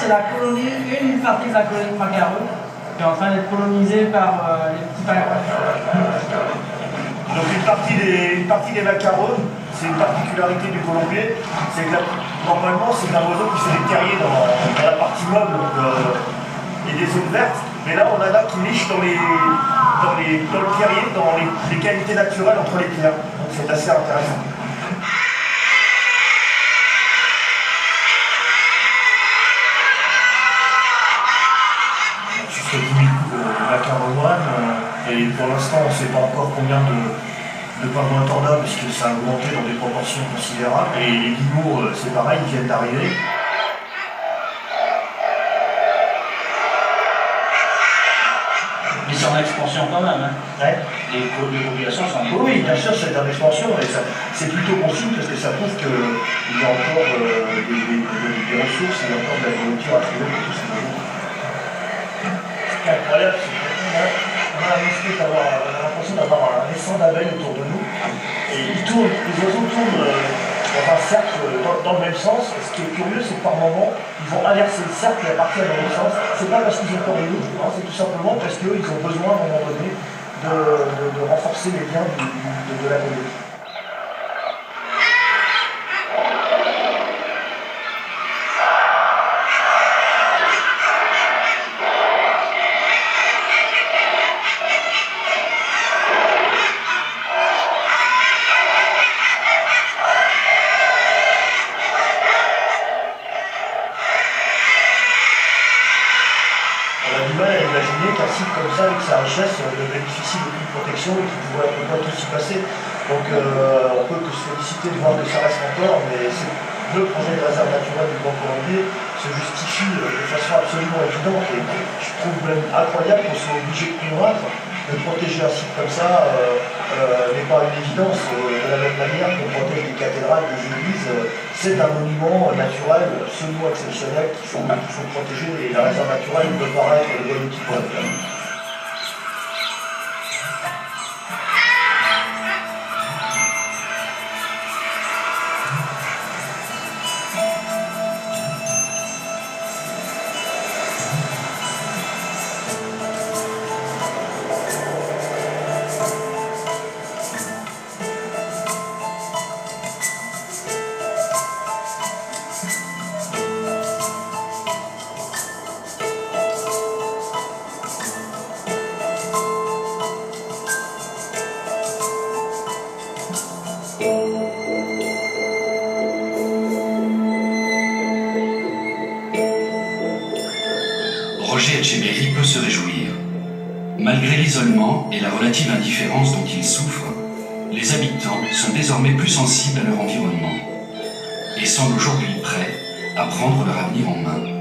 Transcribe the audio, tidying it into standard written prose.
c'est la colonie, une partie de la colonie de Macareux, qui est en train d'être colonisée par les petits pingouins. Donc une partie des macarons, c'est une particularité du colombier, c'est que normalement c'est un oiseau qui fait des terriers dans la partie meuble et des zones vertes, mais là on en a qui nichent dans le terrier, dans les qualités naturelles entre les pierres. Donc c'est assez intéressant. Jusqu'à 10 000 macarones, et pour l'instant on ne sait pas encore combien de pingouins tornades, puisque ça a augmenté dans des proportions considérables. Et les guillemots, c'est pareil, ils viennent d'arriver. Mais c'est en expansion quand même. Hein. Ouais. Les populations sont en Oui, bien sûr, c'est en expansion, et c'est plutôt bon signe parce que ça prouve qu'il y a encore des ressources, il y a encore de la nourriture à trouver pour tous ces animaux. Ce qui est incroyable, c'est qu'on a l'impression d'avoir un essaim d'abeilles autour de nous, et ils tournent, les oiseaux tournent dans un cercle dans le même sens. Et ce qui est curieux, c'est que par moment, ils vont inverser le cercle et partir dans le même sens. C'est pas parce qu'ils ont peur de nous, hein, c'est tout simplement parce qu'ils ont besoin à un moment donné de renforcer les liens de la colonie. On a du mal à imaginer qu'un site comme ça, avec sa richesse, ne bénéficie d'aucune protection et qu'il pourrait tout s'y passer. Donc on peut que se féliciter de voir que ça reste encore, mais le projet de réserve naturelle du Grand Colombier se justifie de façon absolument évidente, et je trouve même incroyable qu'on soit obligé de convaincre de protéger un site comme ça n'est pas une évidence. De la même manière qu'on protège des cathédrales, des églises, c'est un monument naturel absolument exceptionnel qu'il faut protéger, et la réserve naturelle ne peut pas être le bon outil pour le faire. Roger Etcheberry peut se réjouir. Malgré l'isolement et la relative indifférence dont ils souffrent, les habitants sont désormais plus sensibles à leur environnement et semblent aujourd'hui prêts à prendre leur avenir en main.